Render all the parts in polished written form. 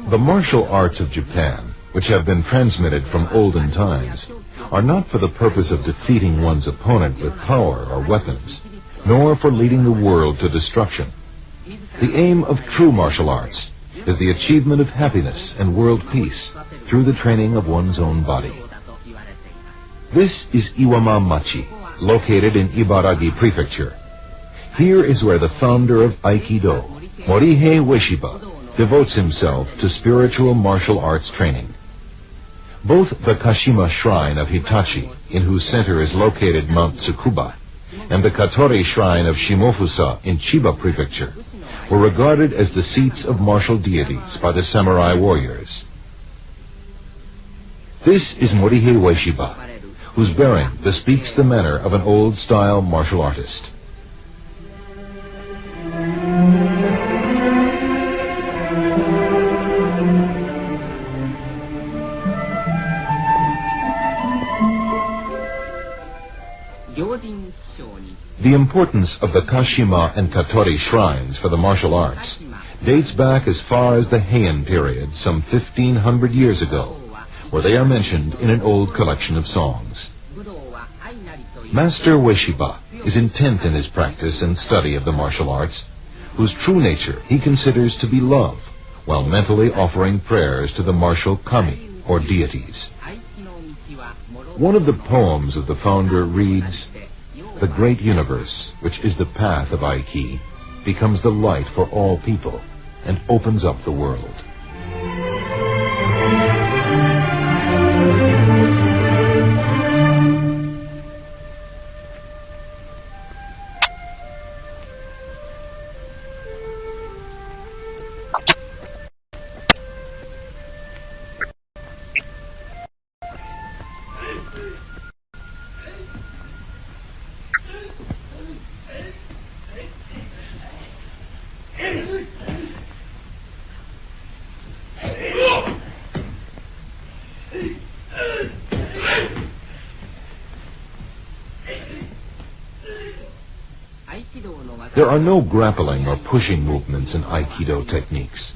The martial arts of Japan, which have been transmitted from olden times, are not for the purpose of defeating one's opponent with power or weapons, nor for leading the world to destruction. The aim of true martial arts is the achievement of happiness and world peace through the training of one's own body. This is Iwama Machi, located in Ibaragi Prefecture. Here is where the founder of Aikido, Morihei Ueshiba, devotes himself to spiritual martial arts training. Both the Kashima Shrine of Hitachi, in whose center is located Mount Tsukuba, and the Katori Shrine of Shimofusa in Chiba Prefecture were regarded as the seats of martial deities by the samurai warriors. This is Morihei Ueshiba, whose bearing bespeaks the manner of an old-style martial artist. The importance of the Kashima and Katori shrines for the martial arts dates back as far as the Heian period, some 1,500 years ago, where they are mentioned in an old collection of songs. Master Ueshiba is intent in his practice and study of the martial arts, whose true nature he considers to be love, while mentally offering prayers to the martial kami, or deities. One of the poems of the founder reads, "The great universe, which is the path of Aiki, becomes the light for all people and opens up the world." There are no grappling or pushing movements in Aikido techniques.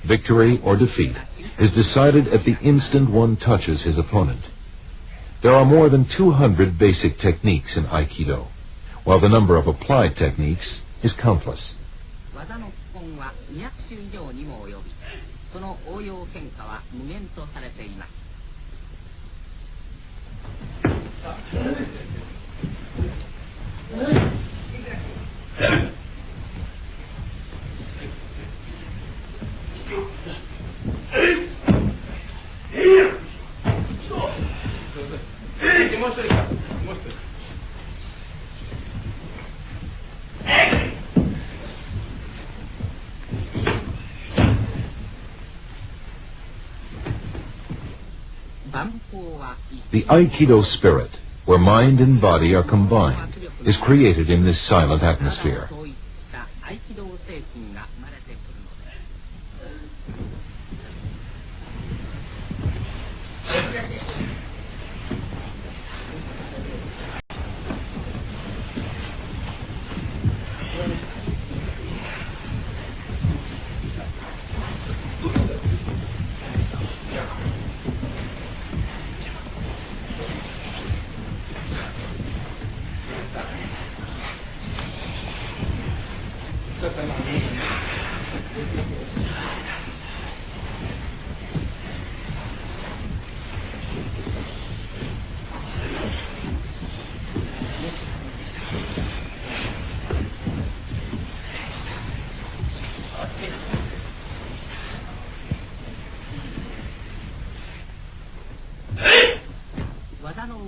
Victory or defeat is decided at the instant one touches his opponent. There are more than 200 basic techniques in Aikido, while the number of applied techniques is countless. The Aikido spirit, where mind and body are combined, is created in this silent atmosphere.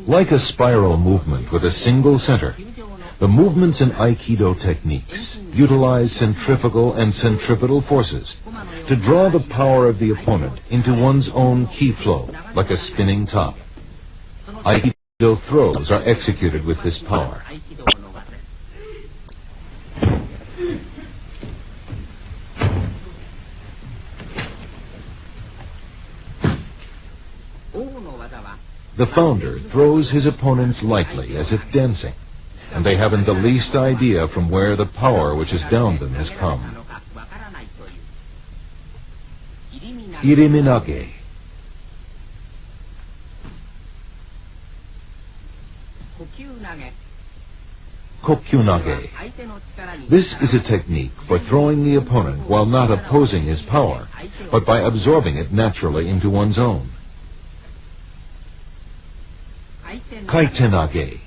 Like a spiral movement with a single center, the movements in Aikido techniques utilize centrifugal and centripetal forces to draw the power of the opponent into one's own ki flow, like a spinning top. Aikido throws are executed with this power. The founder throws his opponents lightly, as if dancing, and they haven't the least idea from where the power which has downed them has come. Iriminage. Kokyunage. This is a technique for throwing the opponent while not opposing his power, but by absorbing it naturally into one's own. Kaitenage.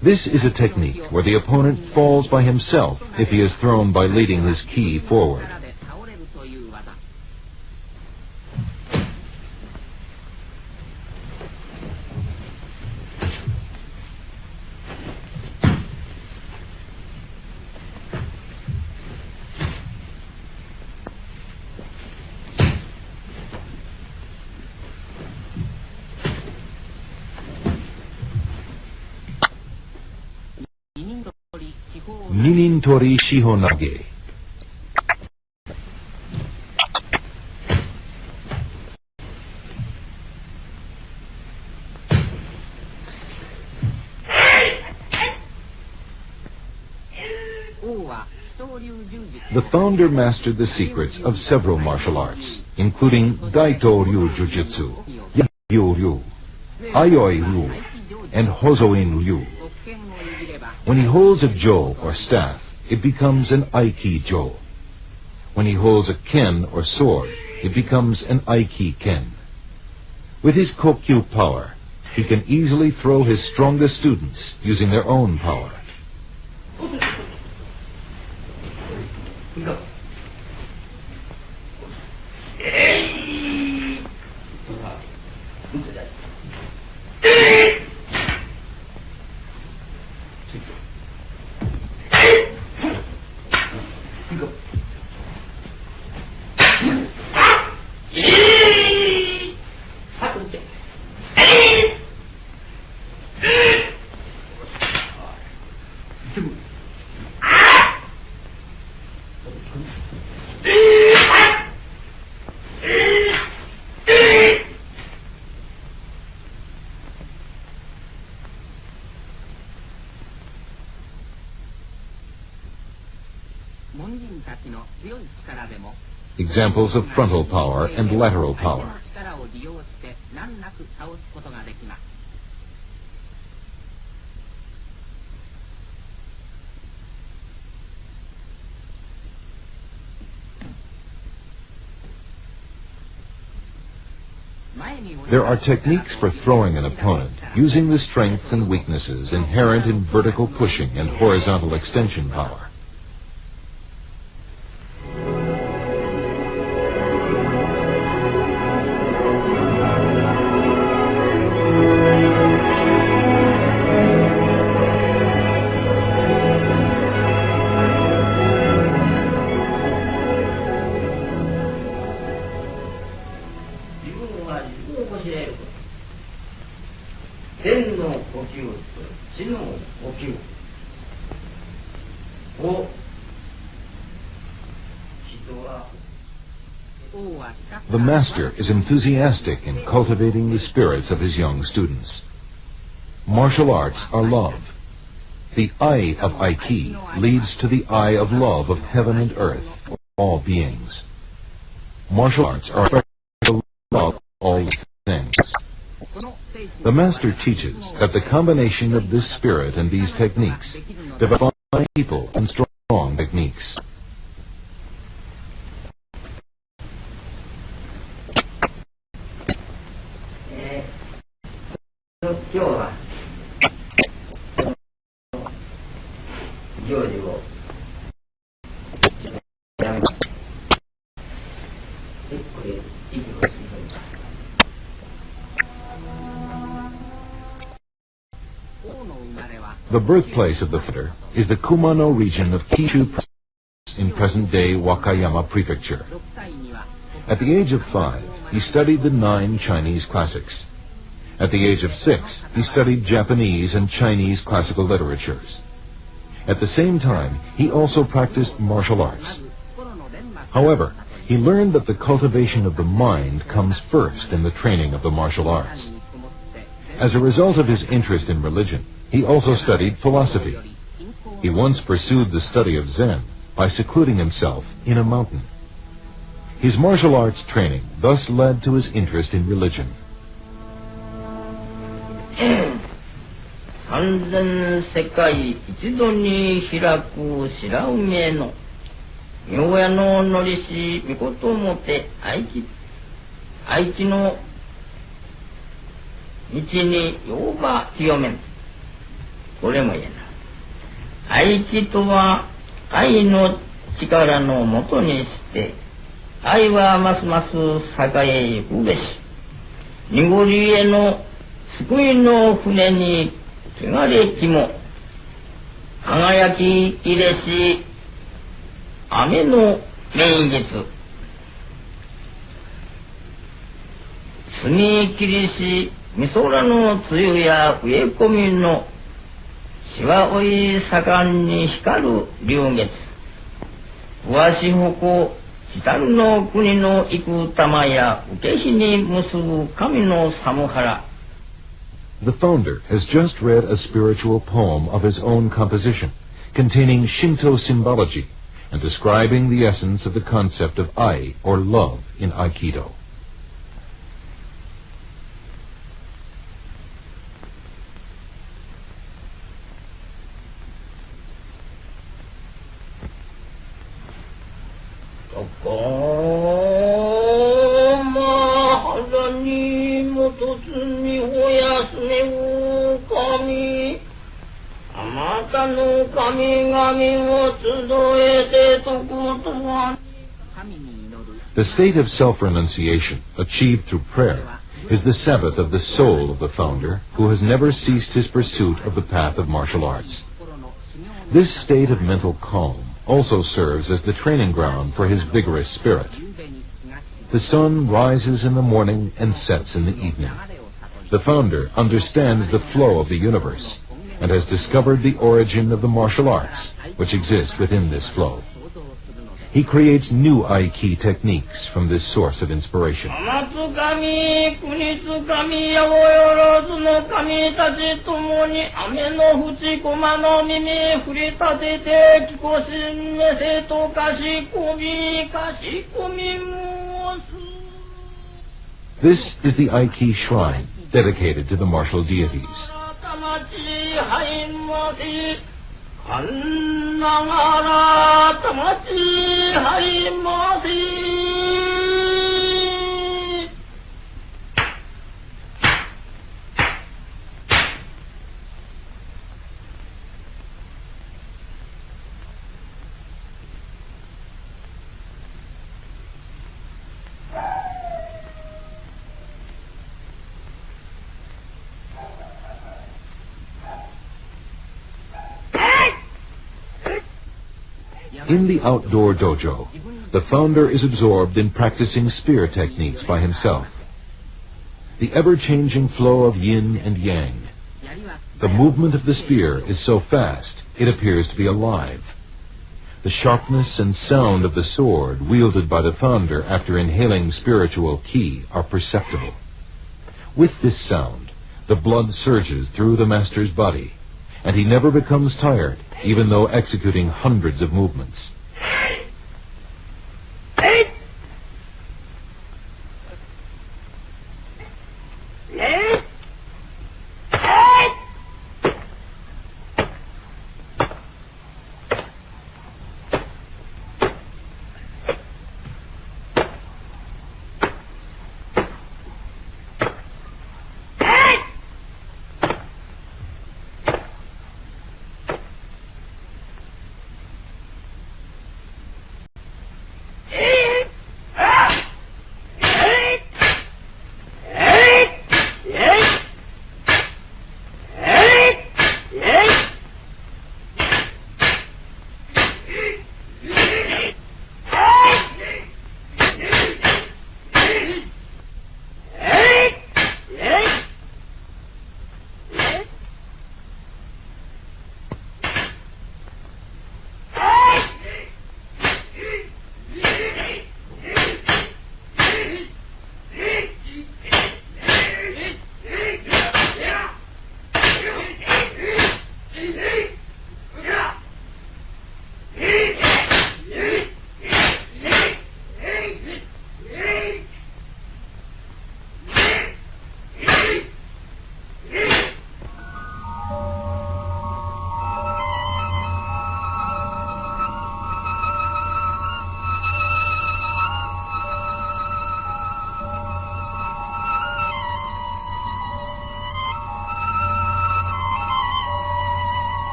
This is a technique where the opponent falls by himself if he is thrown by leading his ki forward. Ninintori Shihonage. The founder mastered the secrets of several martial arts, including Daito Ryu Jujutsu, Yagyu Ryu, Ayoi Ryu, and Hozoin Ryu. When he holds a jo or staff, it becomes an Aikido. When he holds a ken or sword, it becomes an Aiki ken. With his Kokyu power, he can easily throw his strongest students using their own power. Examples of frontal power and lateral power. There are techniques for throwing an opponent using the strengths and weaknesses inherent in vertical pushing and horizontal extension power. The master is enthusiastic in cultivating the spirits of his young students. Martial arts are love. The eye of Aiki leads to the eye of love of heaven and earth, all beings. Martial arts are to love all things. The master teaches that the combination of this spirit and these techniques develop people and strong techniques. The birthplace of the fighter is the Kumano region of Kishu in present-day Wakayama Prefecture. At the age of 5, he studied the 9 Chinese classics. At the age of 6, he studied Japanese and Chinese classical literatures. At the same time, he also practiced martial arts. However, he learned that the cultivation of the mind comes first in the training of the martial arts. As a result of his interest in religion, he also studied philosophy. He once pursued the study of Zen by secluding himself in a mountain. His martial arts training thus led to his interest in religion. 三千世界一度に開く白海への妙屋ののりしみこともて愛知の道にようば清めん。これも言えない。愛知とは愛の力のもとにして愛はますます栄えゆくべし。濁りへの救いの船に汚れきも輝ききれし雨の名月。澄み切りしみそらの梅雨や植え込みのしわおい盛んに光る流月。わしほこ来るの国の幾玉や受け火に結ぶ神の寒原。The founder has just read a spiritual poem of his own composition, containing Shinto symbology and describing the essence of the concept of ai, or love, in Aikido. The state of self-renunciation, achieved through prayer, is the Sabbath of the soul of the founder, who has never ceased his pursuit of the path of martial arts. This state of mental calm also serves as the training ground for his vigorous spirit. The sun rises in the morning and sets in the evening. The founder understands the flow of the universe and has discovered the origin of the martial arts, which exist within this flow. He creates new Aiki techniques from this source of inspiration. This is the Aiki shrine, dedicated to the martial deities. In the outdoor dojo, the founder is absorbed in practicing spear techniques by himself. The ever-changing flow of yin and yang. The movement of the spear is so fast, it appears to be alive. The sharpness and sound of the sword wielded by the founder after inhaling spiritual ki are perceptible. With this sound, the blood surges through the master's body, and he never becomes tired, even though executing hundreds of movements.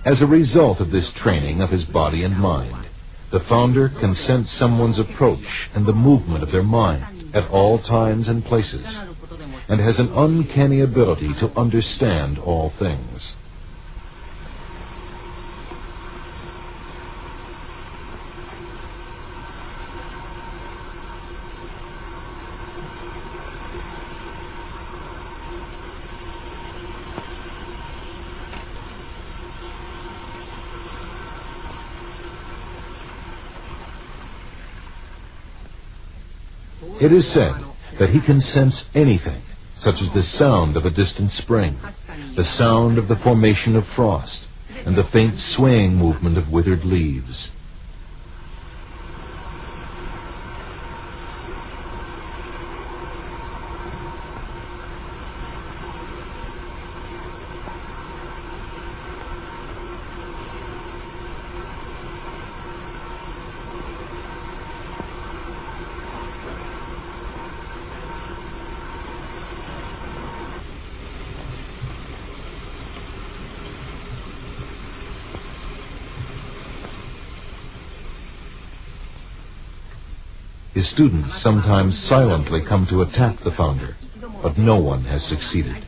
As a result of this training of his body and mind, the founder can sense someone's approach and the movement of their mind at all times and places, and has an uncanny ability to understand all things. It is said that he can sense anything, such as the sound of a distant spring, the sound of the formation of frost, and the faint swaying movement of withered leaves. His students sometimes silently come to attack the founder, but no one has succeeded.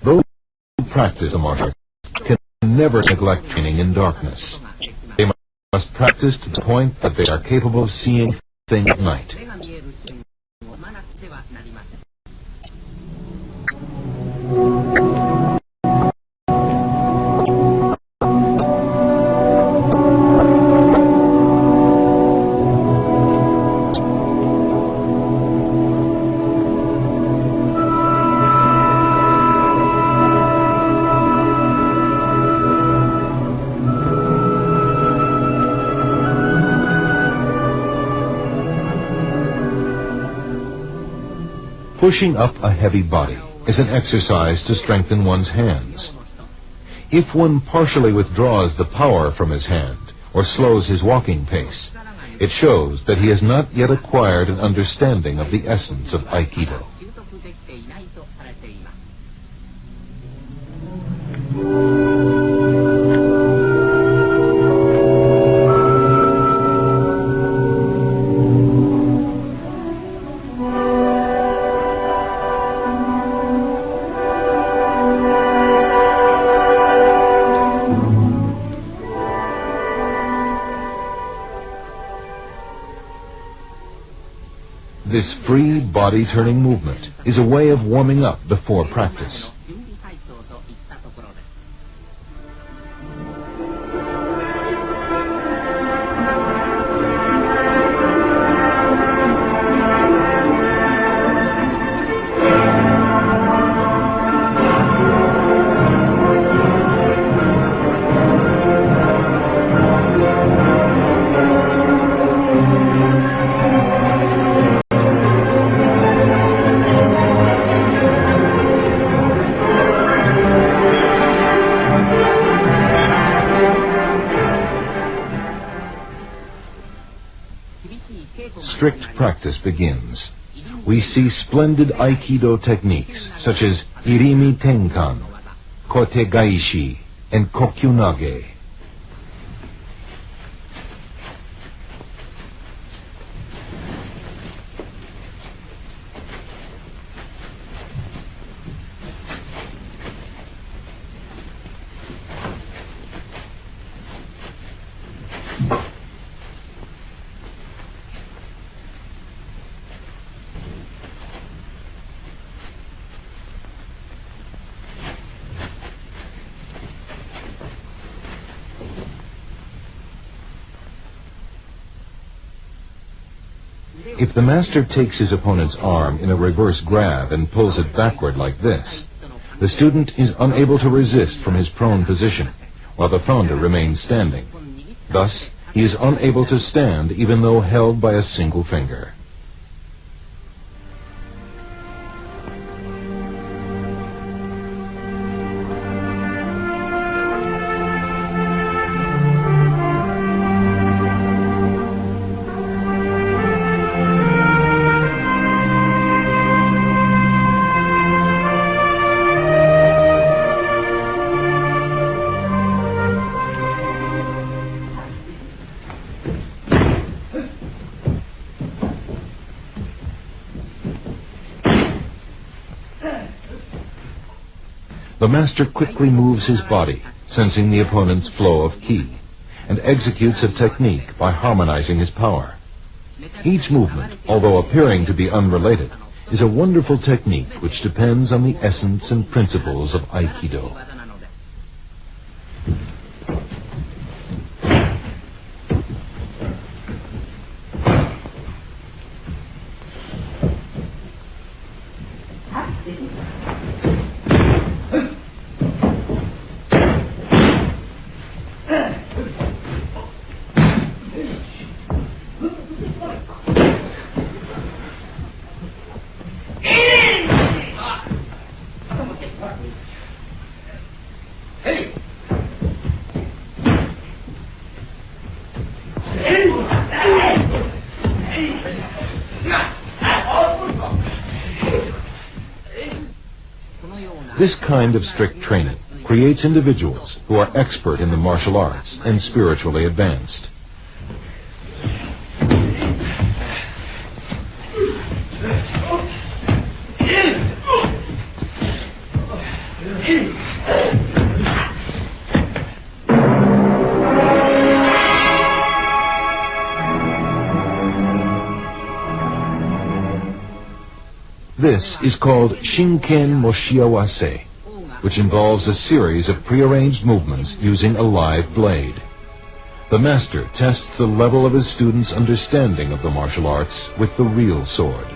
Those who practice the martial arts can never neglect training in darkness. They must practice to the point that they are capable of seeing things at night. Pushing up a heavy body is an exercise to strengthen one's hands. If one partially withdraws the power from his hand or slows his walking pace, it shows that he has not yet acquired an understanding of the essence of Aikido. This free body-turning movement is a way of warming up before practice. Strict practice begins. We see splendid Aikido techniques such as Irimi Tenkan, Kote Gaishi, and Kokyunage. If the master takes his opponent's arm in a reverse grab and pulls it backward like this, The student is unable to resist from his prone position, while the founder remains standing. Thus, he is unable to stand even though held by a single finger. The master quickly moves his body, sensing the opponent's flow of ki, and executes a technique by harmonizing his power. Each movement, although appearing to be unrelated, is a wonderful technique which depends on the essence and principles of Aikido. This kind of strict training creates individuals who are expert in the martial arts and spiritually advanced. This is called Shinken Moshiawase, which involves a series of prearranged movements using a live blade. The master tests the level of his students' understanding of the martial arts with the real sword.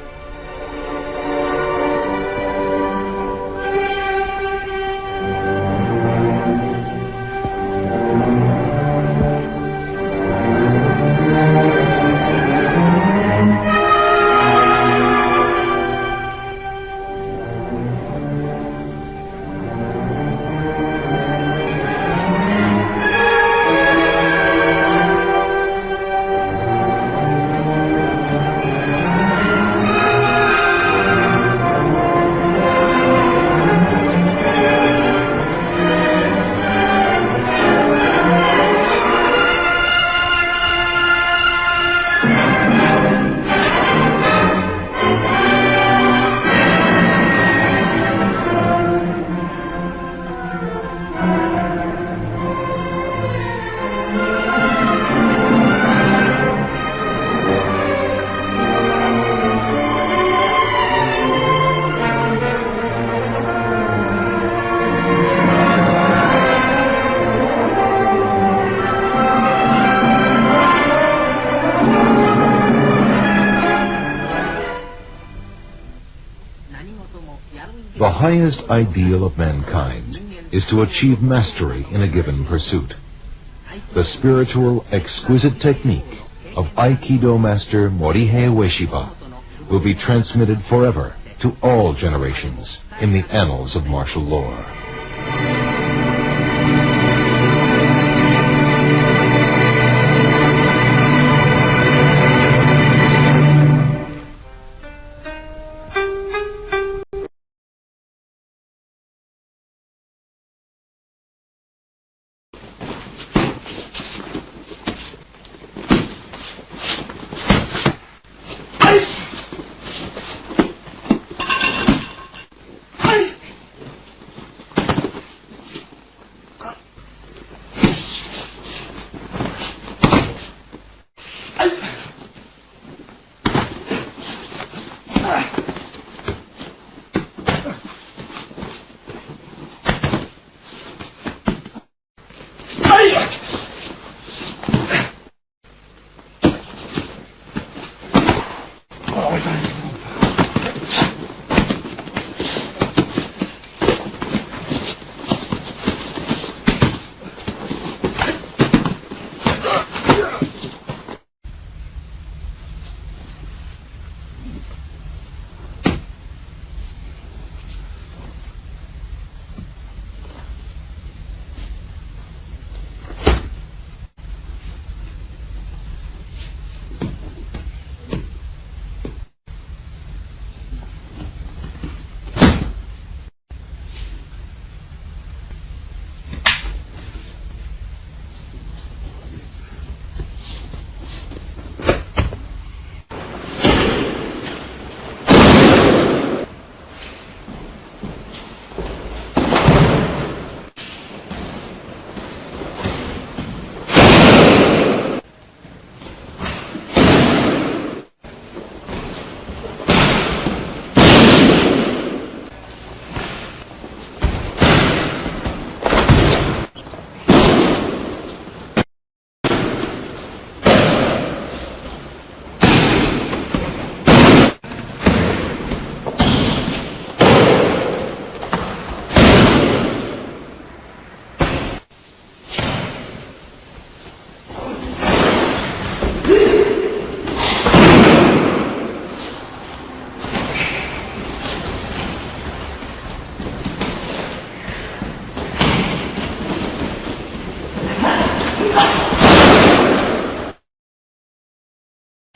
The highest ideal of mankind is to achieve mastery in a given pursuit. The spiritual, exquisite technique of Aikido master Morihei Ueshiba will be transmitted forever to all generations in the annals of martial lore.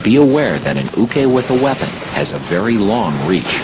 Be aware that an uke with a weapon has a very long reach.